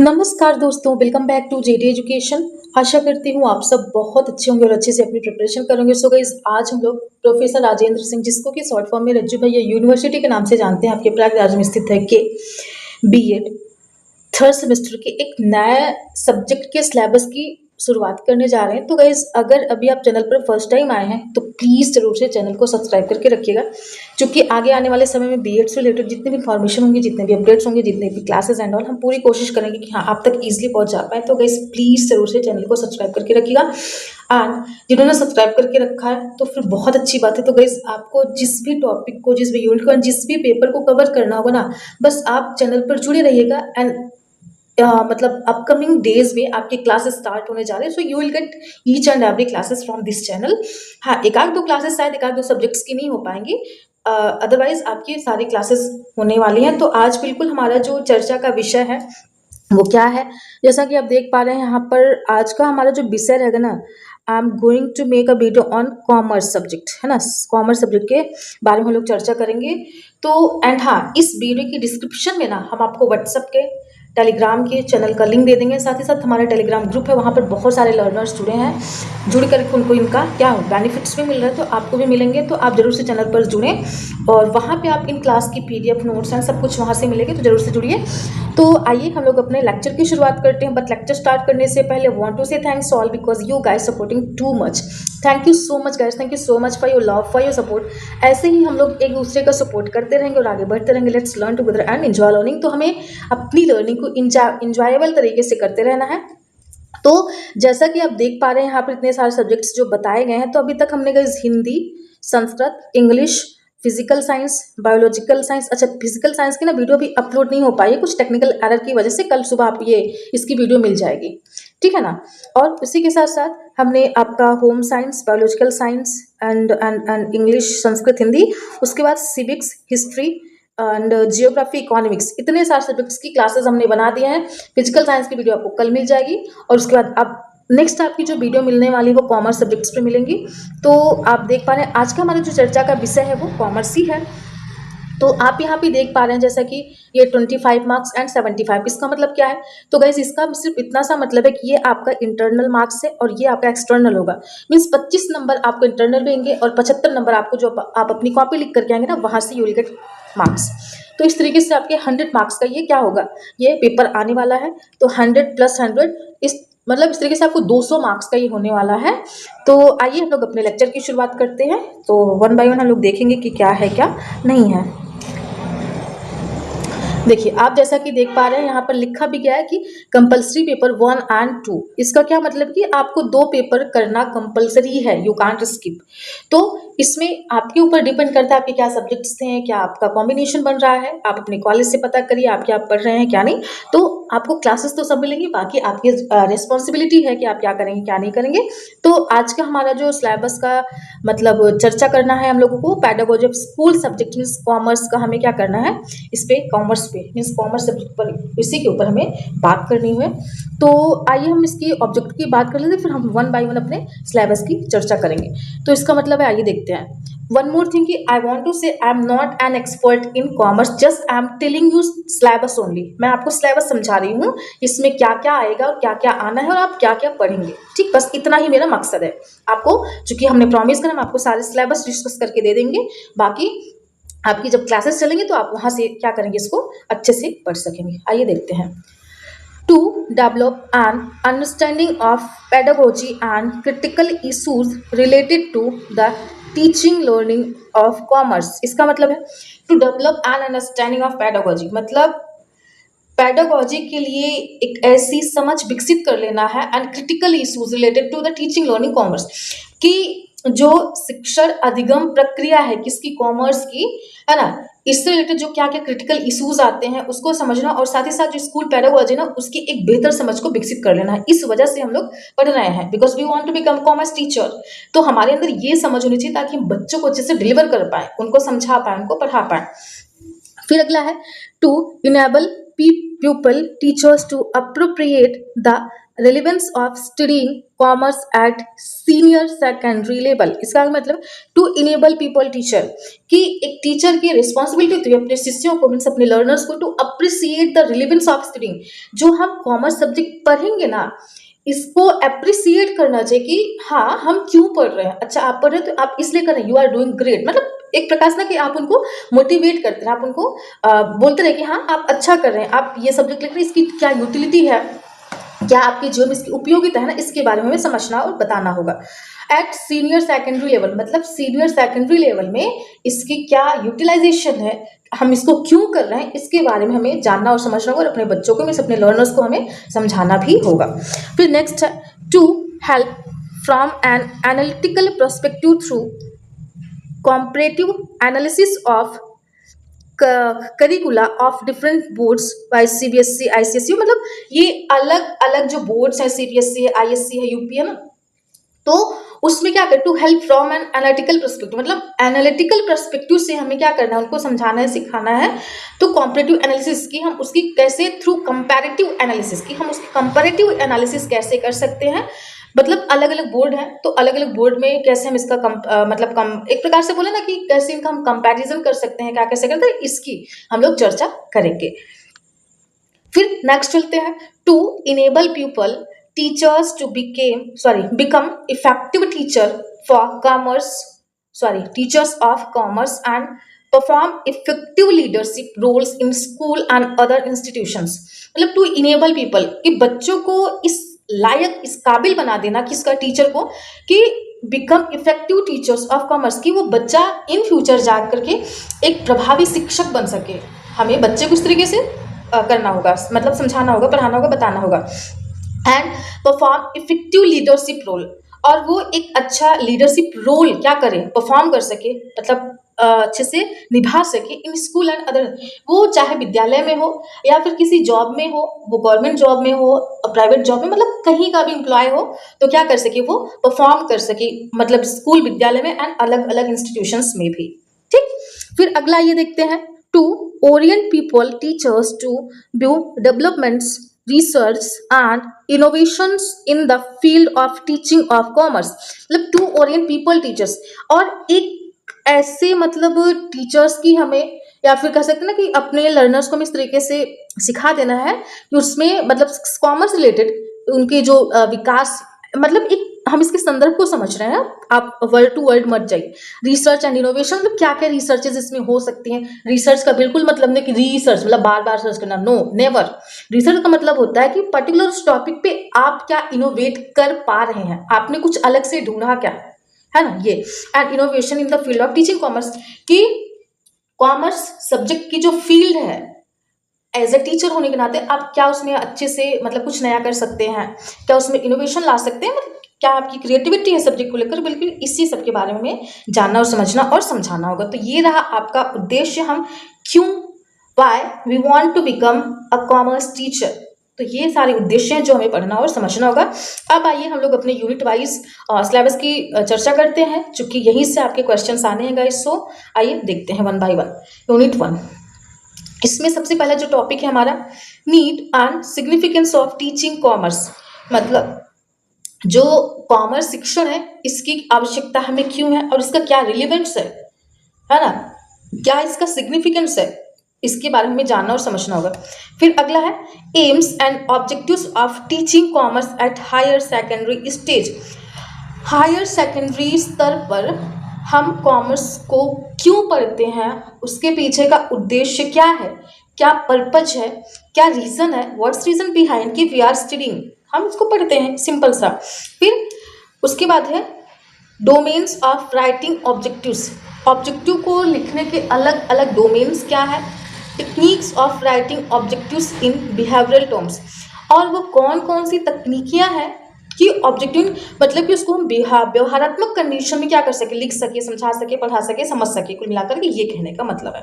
नमस्कार दोस्तों, welcome back to JD education. आशा करती हूँ आप सब बहुत अच्छे होंगे और अच्छे से अपनी प्रिपरेशन करेंगे। सो गाइस, आज हम लोग प्रोफेसर राजेंद्र सिंह, जिसको कि शॉर्ट फॉर्म में रज्जू भैया यूनिवर्सिटी के नाम से जानते हैं, आपके प्रयागराज में स्थित है, के बीएड थर्ड सेमेस्टर के एक नए सब्जेक्ट के सिलेबस की शुरुआत करने जा रहे हैं। तो गाइज, अगर अभी आप चैनल पर फर्स्ट टाइम आए हैं तो प्लीज़ जरूर से चैनल को सब्सक्राइब करके रखिएगा, क्योंकि आगे आने वाले समय में बीएड से रिलेटेड जितने भी इन्फॉर्मेशन होंगी, जितने भी अपडेट्स होंगे, जितने भी क्लासेस एंड ऑल, हम पूरी कोशिश करेंगे कि हाँ आप तक ईजिली पहुंच जा पाए। तो गाइज प्लीज़ जरूर से चैनल को सब्सक्राइब करके रखिएगा। एंड जिन्होंने सब्सक्राइब करके रखा है तो फिर बहुत अच्छी बात है। तो गाइज, आपको जिस भी टॉपिक को, जिस भी यूनिट को, जिस भी पेपर को कवर करना होगा ना, बस आप चैनल पर जुड़े रहिएगा। एंड मतलब अपकमिंग डेज में आपके क्लासेस स्टार्ट होने जा रहे हैं, so you will get each and every classes from this channel. हाँ, एक आध दो क्लासेस शायद एक आध दो सब्जेक्ट्स की नहीं हो पाएंगी, अदरवाइज आपकी सारी क्लासेस होने वाली हैं। तो आज बिल्कुल हमारा जो चर्चा का विषय है वो क्या है, जैसा कि आप देख पा रहे हैं यहाँ पर आज का हमारा जो विषय रहेगा ना, I am going to make a video on commerce subject, है ना। कॉमर्स सब्जेक्ट के बारे में हम लोग चर्चा करेंगे। तो एंड हाँ, इस वीडियो की डिस्क्रिप्शन में ना हम आपको व्हाट्सएप के, टेलीग्राम के चैनल का लिंक दे देंगे। साथ ही साथ हमारा टेलीग्राम ग्रुप है, वहाँ पर बहुत सारे लर्नर्स जुड़े हैं, जुड़ कर उनको इनका क्या बेनिफिट्स भी मिल रहे हैं, तो आपको भी मिलेंगे। तो आप जरूर से चैनल पर जुड़ें और वहाँ पे आप इन क्लास की पीडीएफ नोट्स हैं, सब कुछ वहाँ से मिलेंगे, तो जरूर से जुड़िए। तो आइए हम लोग अपने लेक्चर की शुरुआत करते हैं। बट लेक्चर स्टार्ट करने से पहले वांट टू से thanks all because you guys supporting too much. Thank you so much guys, thank you so much for your love, for your support. ऐसे ही हम लोग एक दूसरे का सपोर्ट करते रहेंगे और आगे बढ़ते रहेंगे। Let's learn together and enjoy learning. तो हमें अपनी लर्निंग को इंजॉयबल तरीके से करते रहना है। तो जैसा कि आप देख पा रहे हैं यहाँ पर इतने सारे सब्जेक्ट्स जो बताए गए हैं, तो अभी तक हमने guys Hindi, Sanskrit, English, physical science, biological science. अच्छा, फिजिकल साइंस की ना वीडियो भी अपलोड नहीं हो पाई है कुछ टेक्निकल एरर की वजह से। कल सुबह आप ये इसकी वीडियो मिल जाएगी, ठीक है ना। और इसी के साथ साथ हमने आपका home science, biological science and English, Sanskrit, Hindi, उसके बाद civics, history and geography, economics, इतने सारे सब्जेक्ट्स की क्लासेस हमने बना दिए हैं। फिजिकल साइंस की वीडियो आपको कल मिल जाएगी और उसके बाद आप नेक्स्ट आपकी जो वीडियो मिलने वाली है वो कॉमर्स सब्जेक्ट्स पे मिलेंगी। तो आप देख पा रहे हैं आज का हमारा जो चर्चा का विषय है वो कॉमर्स ही है। तो आप यहाँ पे देख पा रहे हैं जैसा कि ये 25 मार्क्स एंड 75, इसका मतलब क्या है। तो गाइस, इसका सिर्फ इतना सा मतलब है कि ये आपका इंटरनल मार्क्स है और ये आपका एक्सटर्नल होगा। मीन्स 25 नंबर आपको इंटरनल देंगे और 75 नंबर आपको जो आप अपनी कॉपी लिख करके आएंगे ना, वहाँ से यू विल गेट मार्क्स। तो इस तरीके से आपके 100 मार्क्स का ये क्या होगा, ये पेपर आने वाला है। तो 100 + 100, इस मतलब इस तरीके से आपको 200 मार्क्स का ये होने वाला है। तो आइए हम लोग अपने लेक्चर की शुरुआत करते हैं। तो वन बाय वन हम लोग देखेंगे कि क्या है क्या नहीं है। देखिए, आप जैसा कि देख पा रहे हैं यहाँ पर लिखा भी गया है कि कंपल्सरी पेपर 1 एंड 2। इसका क्या मतलब कि आपको 2 पेपर करना कंपल्सरी है, यू कांट स्किप। तो इसमें आपके ऊपर डिपेंड करता है आपके क्या सब्जेक्ट्स थे, क्या आपका कॉम्बिनेशन बन रहा है। आप अपने कॉलेज से पता करिए आप क्या पढ़ रहे हैं क्या नहीं। तो आपको क्लासेस तो सब मिलेंगी, बाकी आपकी रिस्पॉन्सिबिलिटी है कि आप क्या करेंगे क्या नहीं करेंगे। तो आज का हमारा जो सिलेबस का मतलब चर्चा करना है हम लोगों को, pedagogy of school subject means commerce का हमें क्या करना है, इस पे कॉमर्स पे मीन्स कॉमर्स सब्जेक्ट पर, इसी के ऊपर हमें बात करनी है। तो आइए हम इसकी ऑब्जेक्ट की बात कर लेते हैं, फिर हम वन बाय वन अपने सिलेबस की चर्चा करेंगे। तो इसका मतलब है, आइए देखते हैं। वन मोर थिंग कि आई वॉन्ट टू से आई am not an expert in commerce, just I am telling you syllabus only. मैं आपको सिलेबस समझा रही हूँ, इसमें क्या क्या आएगा और क्या क्या आना है और आप क्या क्या पढ़ेंगे, ठीक। बस इतना ही मेरा मकसद है। आपको चूंकि हमने प्रॉमिस करा, हम आपको सारे सिलेबस डिस्कस करके दे देंगे। बाकी आपकी जब क्लासेस चलेंगे तो आप वहां से क्या करेंगे, इसको अच्छे से पढ़ सकेंगे। आइए देखते हैं। To develop an understanding of pedagogy and critical issues related to the teaching learning of commerce, इसका मतलब है to develop an understanding of pedagogy, मतलब पेडागोजी के लिए एक ऐसी समझ विकसित कर लेना है and critical issues related to the teaching learning commerce, कि जो शिक्षण अधिगम प्रक्रिया है किसकी, कॉमर्स की, है ना। इससे रिलेटेड जो क्या क्या क्रिटिकल इश्यूज आते हैं उसको समझना और साथ ही साथ जो स्कूल पेडागोजी ना उसकी एक बेहतर समझ को विकसित कर लेना है। इस वजह से हम लोग पढ़ रहे हैं, because we want to become commerce teacher. तो हमारे अंदर ये समझ होनी चाहिए ताकि हम बच्चों को अच्छे से डिलीवर कर पाए, उनको समझा पाए, उनको पढ़ा पाए। फिर अगला है to enable pupil teachers to appropriate the relevance of studying commerce at senior secondary level। इसका मतलब टू इनेबल पीपल टीचर, कि एक टीचर की रिस्पॉन्सिबिलिटी होती है अपने शिष्यों को मीन्स अपने लर्नर्स को to appreciate the relevance of studying. जो हम कॉमर्स सब्जेक्ट पढ़ेंगे ना, इसको अप्रिसिएट करना चाहिए कि हाँ हम क्यों पढ़ रहे हैं। अच्छा आप पढ़ रहे हो तो आप इसलिए कर रहे हैं, यू आर डूइंग ग्रेट, मतलब एक प्रकार से ना कि आप उनको मोटिवेट करते हैं, आप उनको बोलते रहे कि हाँ आप अच्छा कर रहे हैं, आप ये सब्जेक्ट लिख रहे हैं, इसकी क्या यूटिलिटी है, क्या आपके जीवन में इसकी उपयोगिता है ना, इसके बारे में हमें समझना और बताना होगा। एट सीनियर सेकेंडरी लेवल, मतलब सीनियर सेकेंडरी लेवल में इसकी क्या यूटिलाइजेशन है, हम इसको क्यों कर रहे हैं, इसके बारे में हमें जानना और समझना होगा और अपने बच्चों को अपने लर्नर्स को हमें समझाना भी होगा। फिर नेक्स्ट है to help from an analytical perspective through comparative analysis of curricula of different boards by CBSE ICSE. मतलब ये अलग अलग जो बोर्ड्स हैं, सीबीएसई है, आईएससी है, यूपी है ना, तो उसमें क्या कर to help from an analytical perspective, मतलब एनालिटिकल पर्सपेक्टिव से हमें क्या करना है, उनको समझाना है, सिखाना है। तो कॉम्परेटिव एनालिसिस की हम उसकी कैसे थ्रू कंपैरेटिव एनालिसिस की हम उसकी कंपैरेटिव एनालिसिस कैसे कर सकते हैं, मतलब अलग अलग बोर्ड है तो अलग अलग बोर्ड में कैसे हम इसका एक प्रकार से बोले ना कि कैसे इनका हम कंपैरिजन कर सकते हैं, क्या कैसे करते हैं, इसकी हम लोग चर्चा करेंगे। फिर नेक्स्ट चलते हैं to enable people teachers to become effective teacher for commerce teachers of commerce and perform effective leadership roles in school and other institutions. मतलब टू इनेबल पीपल, कि बच्चों को इस लायक, इस काबिल बना देना किसका, टीचर को, कि become effective teachers of commerce, कि वो बच्चा इन फ्यूचर जा करके एक प्रभावी शिक्षक बन सके। हमें बच्चे को इस तरीके से करना होगा, मतलब समझाना होगा, पढ़ाना होगा, बताना होगा। And perform effective leadership role, और वो एक अच्छा लीडरशिप रोल क्या करे, परफॉर्म कर सके, मतलब अच्छे से निभा सके इन स्कूल एंड अदर, वो चाहे विद्यालय में हो या फिर किसी जॉब में हो, वो गवर्नमेंट जॉब में हो, प्राइवेट जॉब में, मतलब कहीं का भी एम्प्लॉय हो, तो क्या कर सके, वो परफॉर्म कर सके, मतलब स्कूल विद्यालय में एंड अलग अलग इंस्टीट्यूशंस में भी। ठीक, फिर अगला ये देखते हैं to orient people teachers to view developments research and innovations in the field of teaching of commerce। मतलब टू ओरिएंट पीपल टीचर्स, और एक ऐसे मतलब टीचर्स की हमें, या फिर कह सकते हैं ना कि अपने लर्नर्स को हमें इस तरीके से सिखा देना है कि उसमें मतलब कॉमर्स रिलेटेड उनके जो विकास, मतलब एक हम इसके संदर्भ को समझ रहे हैं, आप वर्ड टू वर्ड मत जाइए। रिसर्च एंड इनोवेशन, मतलब क्या क्या रिसर्चेज इसमें हो सकती हैं। रिसर्च का बिल्कुल मतलब नहीं कि रिसर्च मतलब बार बार सर्च करना, नो नेवर। रिसर्च का मतलब होता है कि पर्टिकुलर उस टॉपिक पे आप क्या इनोवेट कर पा रहे हैं, आपने कुछ अलग से ढूंढा क्या है ना, ये। And innovation in the field of teaching commerce, कि कॉमर्स सब्जेक्ट की जो फील्ड है, एज ए टीचर होने के नाते आप क्या उसमें अच्छे से मतलब कुछ नया कर सकते हैं, क्या उसमें इनोवेशन ला सकते हैं, मतलब क्या आपकी क्रिएटिविटी है सब्जेक्ट को लेकर, बिल्कुल इसी सब के बारे में जानना और समझना और समझाना होगा। तो ये रहा आपका उद्देश्य, हम क्यों, why we want to become a commerce teacher. तो ये सारे उद्देश्य हैं जो हमें पढ़ना और समझना होगा। अब आइए हम लोग अपने यूनिट वाइज सिलेबस की चर्चा करते हैं, चूंकि यहीं से आपके क्वेश्चन आने हैं गाइस। सो आइए देखते हैं वन बाय वन। यूनिट 1, इसमें सबसे पहला जो टॉपिक है हमारा, need and significance of teaching commerce. मतलब जो कॉमर्स शिक्षण है इसकी आवश्यकता हमें क्यों है और इसका क्या रिलेवेंस है ना, क्या इसका सिग्निफिकेंस है, इसके बारे में जानना और समझना होगा। फिर अगला है aims and objectives of teaching commerce at higher secondary stage. Higher secondary स्तर पर हम कॉमर्स को क्यों पढ़ते हैं, उसके पीछे का उद्देश्य क्या है, क्या पर्पज है, क्या रीजन है, व्हाट्स रीजन बिहाइंड कि वी आर स्टडिंग, हम इसको पढ़ते हैं, सिंपल सा। फिर उसके बाद है domains of writing objectives. Objective को लिखने के अलग अलग डोमेन्स क्या है। Techniques of writing objectives in behavioural terms, और वो कौन कौन सी तकनीकियां हैं कि ऑब्जेक्टिव मतलब कि उसको हम व्यवहारात्मक कंडीशन में क्या कर सके, लिख सके, समझा सके, पढ़ा सके, समझ सके, कुल मिलाकर के ये कहने का मतलब है।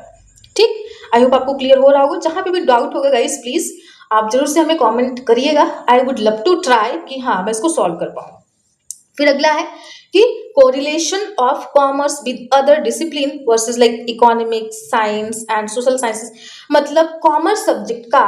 ठीक, आई होप आपको क्लियर हो रहा होगा। जहां पे भी डाउट होगा गाइस प्लीज आप जरूर से हमें कमेंट करिएगा, I would love to try कि हाँ मैं इसको सॉल्व कर पाऊँ। फिर अगला है कि correlation of commerce with other discipline versus like economics, science and social sciences. मतलब कॉमर्स सब्जेक्ट का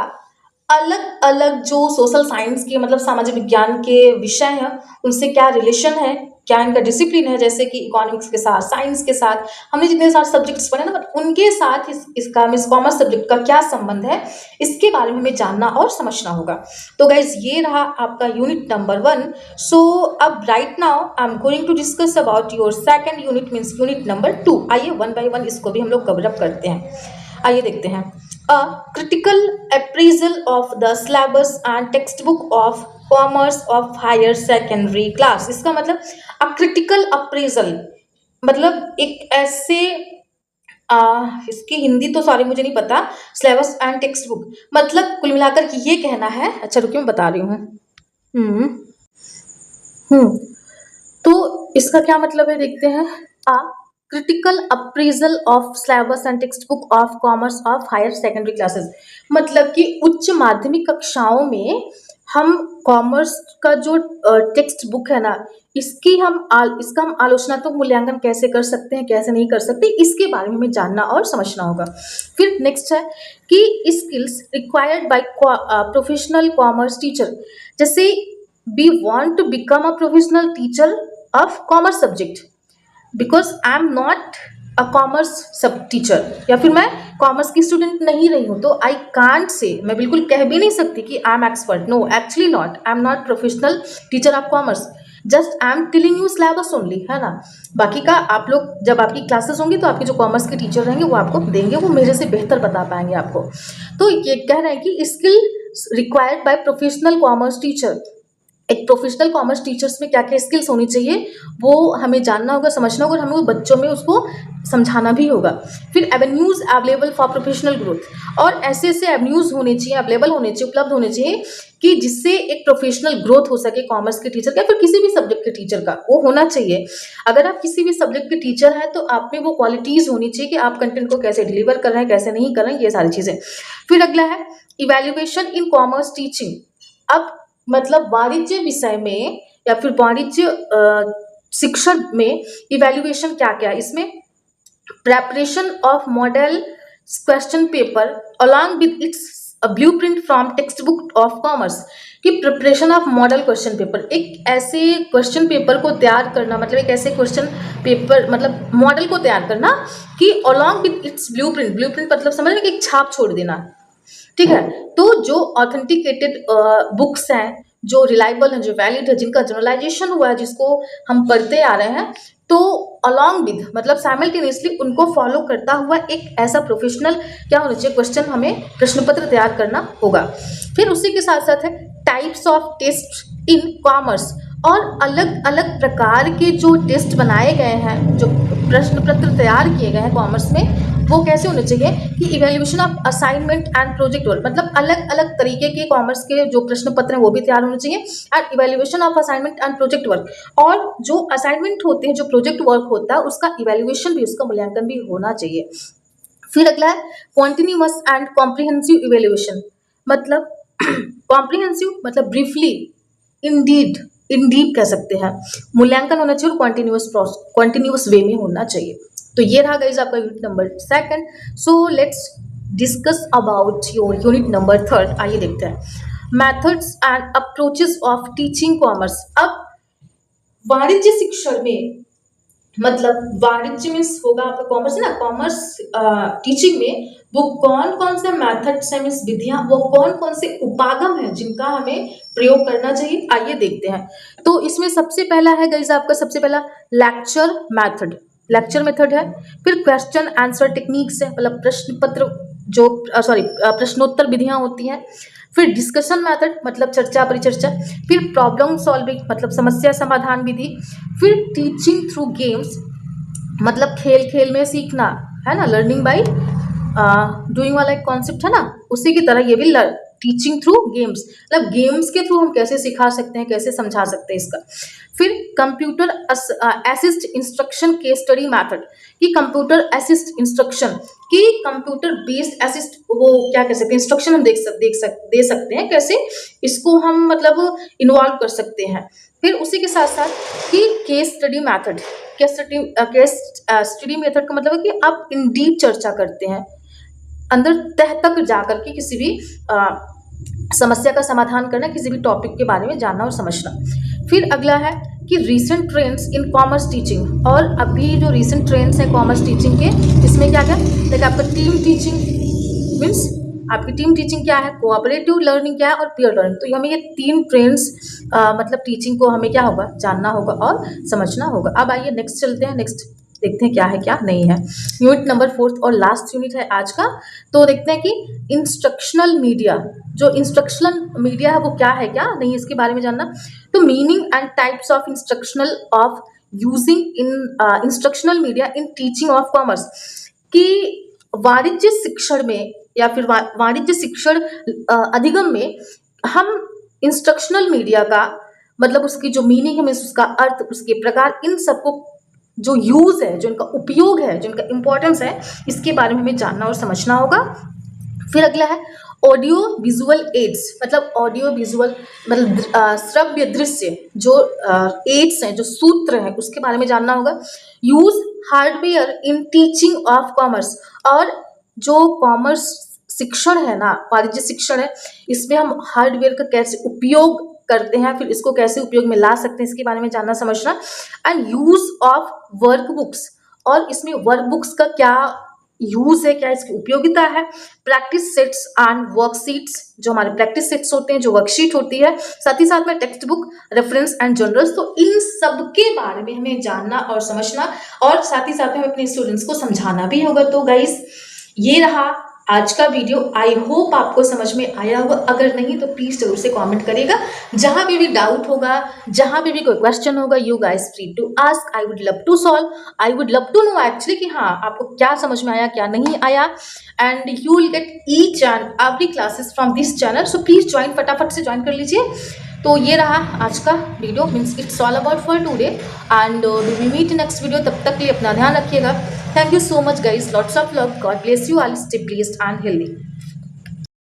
अलग अलग जो सोशल साइंस के मतलब सामाजिक विज्ञान के विषय हैं उनसे क्या रिलेशन है, क्या इनका डिसिप्लिन है, जैसे कि इकोनॉमिक्स के साथ, साइंस के साथ, हमने जितने सारे सब्जेक्ट्स पढ़े ना, बट उनके साथ इसका मीन्स कॉमर्स सब्जेक्ट का क्या संबंध है, इसके बारे में हमें जानना और समझना होगा। तो गाइज ये रहा आपका यूनिट नंबर 1। सो अब right now I am going to discuss about your second unit means unit number 2। आइए वन बाय वन इसको भी हम लोग कवर अप करते हैं। आइए देखते हैं। A critical appraisal of the syllabus and text book of commerce of higher secondary class. इसका मतलब अ क्रिटिकल अप्रेजल मतलब एक ऐसे इसकी हिंदी तो सॉरी मुझे नहीं पता, सिलेबस एंड टेक्स्ट बुक मतलब कुल मिलाकर के ये कहना है। अच्छा रुकिए मैं बता रही हूँ। हम्म हम्म तो इसका क्या मतलब है देखते हैं। आ critical appraisal of syllabus and text book of commerce of higher secondary classes मतलब कि उच्च माध्यमिक कक्षाओं में हम कॉमर्स का जो टेक्स्ट बुक है ना, इसका हम आलोचनात्मक मूल्यांकन कैसे कर सकते हैं, कैसे नहीं कर सकते, इसके बारे में हमें जानना और समझना होगा। फिर नेक्स्ट है कि skills required by professional commerce teacher. जैसे we want to become a professional teacher of commerce subject because I am not a commerce सब टीचर, या फिर मैं कॉमर्स की स्टूडेंट नहीं रही हूँ, तो आई कांट से, मैं बिल्कुल कह भी नहीं सकती कि I am expert. No actually not, I am not professional teacher of commerce, just I am telling you syllabus only, है ना। बाकी का आप लोग जब आपकी क्लासेस होंगी तो आपके जो कॉमर्स के टीचर रहेंगे वो आपको देंगे, वो मेरे से बेहतर बता पाएंगे आपको। तो ये कह रहे हैं कि skill required by professional commerce teacher, एक प्रोफेशनल कॉमर्स टीचर्स में क्या क्या स्किल्स होनी चाहिए वो हमें जानना होगा, समझना होगा, और हमें वो बच्चों में उसको समझाना भी होगा। फिर avenues available for professional growth, और ऐसे ऐसे एवेन्यूज होने चाहिए, अवेलेबल होने चाहिए, उपलब्ध होने चाहिए कि जिससे एक प्रोफेशनल ग्रोथ हो सके कॉमर्स के टीचर का, फिर किसी भी सब्जेक्ट के टीचर का वो होना चाहिए। अगर आप किसी भी सब्जेक्ट के टीचर हैं तो आप में वो क्वालिटीज होनी चाहिए कि आप कंटेंट को कैसे डिलीवर कर रहे हैं, कैसे नहीं कर रहे हैं, ये सारी चीजें। फिर अगला है इवेल्युएशन इन कॉमर्स टीचिंग। अब मतलब वाणिज्य विषय में या फिर वाणिज्य शिक्षण में इवैल्यूएशन क्या क्या, इसमें preparation of model question paper along with its blueprint from text book of commerce, कि preparation of model question paper, एक ऐसे क्वेश्चन पेपर को तैयार करना, मतलब एक ऐसे क्वेश्चन पेपर मतलब मॉडल को तैयार करना कि along with its blueprint, blueprint मतलब समझ रहे कि एक छाप छोड़ देना, ठीक है। तो जो ऑथेंटिकेटेड बुक्स हैं, जो रिलायबल हैं, जो वैलिड है, जिनका जनरलाइजेशन हुआ है, जिसको हम पढ़ते आ रहे हैं, तो अलॉन्ग विद मतलब साइमल्टेनियसली उनको फॉलो करता हुआ एक ऐसा प्रोफेशनल क्या होना चाहिए क्वेश्चन, हमें प्रश्न पत्र तैयार करना होगा। फिर उसी के साथ साथ है types of test in commerce, और अलग अलग प्रकार के जो टेस्ट बनाए गए हैं, जो प्रश्न पत्र तैयार किए गए हैं कॉमर्स में, वो कैसे होने चाहिए कि evaluation of assignment and project work, मतलब अलग अलग तरीके के कॉमर्स के जो प्रश्न पत्र हैं वो भी तैयार होने चाहिए, and evaluation of assignment and project work, और जो असाइनमेंट होते हैं, जो प्रोजेक्ट वर्क होता है, उसका इवैल्यूएशन भी, उसका मूल्यांकन भी होना चाहिए। फिर अगला है कॉन्टिन्यूअस एंड कॉम्प्रिहेंसिव इवैल्यूएशन, मतलब कॉम्प्रिहेंसिव मतलब ब्रीफली, इंडीड इंडीप कह सकते हैं, मूल्यांकन होना चाहिए और कॉन्टिन्यूअस वे में होना चाहिए। तो ये रहा गाइज आपका unit number 2। So let's discuss about your unit number 3। आइए देखते हैं methods and approaches of teaching commerce. अब वाणिज्य शिक्षण में मतलब वाणिज्य मीन्स होगा आपका कॉमर्स है ना, कॉमर्स टीचिंग में वो कौन कौन से मेथड्स है मीन्स विधियां, वो कौन कौन से उपागम है जिनका हमें प्रयोग करना चाहिए, आइए देखते हैं। तो इसमें सबसे पहला है गाइज आपका, सबसे पहला लेक्चर मेथड, लेक्चर मेथड है। फिर क्वेश्चन आंसर टेक्निक्स है, मतलब प्रश्न पत्र जो प्रश्नोत्तर विधियां होती हैं। फिर डिस्कशन मेथड मतलब चर्चा परिचर्चा। फिर प्रॉब्लम सॉल्विंग मतलब समस्या समाधान विधि। फिर टीचिंग थ्रू गेम्स मतलब खेल खेल में सीखना, है ना, लर्निंग बाय डूइंग वाला एक कॉन्सेप्ट है ना, उसी की तरह ये भी टीचिंग थ्रू गेम्स, मतलब गेम्स के थ्रू हम कैसे सिखा सकते हैं, कैसे समझा सकते हैं इसका। फिर computer assist instruction case study method, कि कंप्यूटर असिस्ट इंस्ट्रक्शन, कि कंप्यूटर बेस्ड असिस्ट वो क्या कह सकते हैं, इंस्ट्रक्शन हम दे सकते हैं, कैसे इसको हम मतलब इन्वॉल्व कर सकते हैं। फिर उसी के साथ साथ कि case study method, case study method का मतलब है कि आप इन डीप चर्चा करते हैं, अंदर तह तक जाकर के किसी भी समस्या का समाधान करना, किसी भी टॉपिक के बारे में जानना और समझना। फिर अगला है कि recent trends in commerce teaching, और अभी जो रीसेंट ट्रेंड्स हैं कॉमर्स टीचिंग के, इसमें क्या क्या, देखिए आपका टीम टीचिंग मीन्स आपकी टीम टीचिंग क्या है, कोऑपरेटिव लर्निंग क्या है, और पीयर लर्निंग। तो हमें ये 3 ट्रेंड्स मतलब टीचिंग को हमें क्या होगा, जानना होगा और समझना होगा। अब आइए नेक्स्ट चलते हैं, नेक्स्ट देखते हैं क्या है क्या नहीं है। यूनिट नंबर 4 और लास्ट यूनिट है आज का। तो देखते हैं कि इंस्ट्रक्शनल मीडिया, जो इंस्ट्रक्शनल मीडिया है वो क्या है क्या नहीं, इसके बारे में जानना। तो meaning and types of instructional of using in instructional media in teaching of commerce, कि वाणिज्य शिक्षण में या फिर वाणिज्य शिक्षण अधिगम में हम इंस्ट्रक्शनल मीडिया का मतलब उसकी जो मीनिंग है, मीन्स उसका अर्थ, उसके प्रकार, इन सबको जो यूज है, जो इनका उपयोग है, जो इनका इंपॉर्टेंस है, इसके बारे में हमें जानना और समझना होगा। फिर अगला है ऑडियो विजुअल एड्स, मतलब ऑडियो विजुअल मतलब श्रव्य दृश्य जो एड्स हैं, जो सूत्र हैं, उसके बारे में जानना होगा। Use hardware in teaching of commerce, और जो कॉमर्स शिक्षण है ना, वाणिज्य शिक्षण है, इसमें हम हार्डवेयर का कैसे उपयोग करते हैं, फिर इसको कैसे उपयोग में ला सकते हैं, इसके बारे में जानना समझना। And use of work books, और इसमें वर्क बुक्स का क्या यूज है, क्या इसकी उपयोगिता है। प्रैक्टिस सेट्स एंड वर्कशीट्स, जो हमारे प्रैक्टिस सेट्स होते हैं, जो वर्कशीट होती है, साथ ही साथ में text book, reference and journals. तो इन सब के बारे में हमें जानना और समझना, और साथ ही साथ में अपने स्टूडेंट्स को समझाना भी होगा। तो गाइस, ये रहा आज का वीडियो। आई होप आपको समझ में आया होगा, अगर नहीं तो प्लीज जरूर से कमेंट करिएगा। जहां पे भी डाउट होगा, जहां पे भी कोई क्वेश्चन होगा, you guys free to ask, I would love to solve, I would love to know actually कि हाँ आपको क्या समझ में आया, क्या नहीं आया। And you will get each and every classes from this channel, so please join, फटाफट से ज्वाइन कर लीजिए। तो ये रहा आज का video, means it's all about for today, and we will meet in next video. तब तक के लिए अपना ध्यान रखिएगा। Thank you so much guys, lots of love, God bless you all, stay blessed and healthy.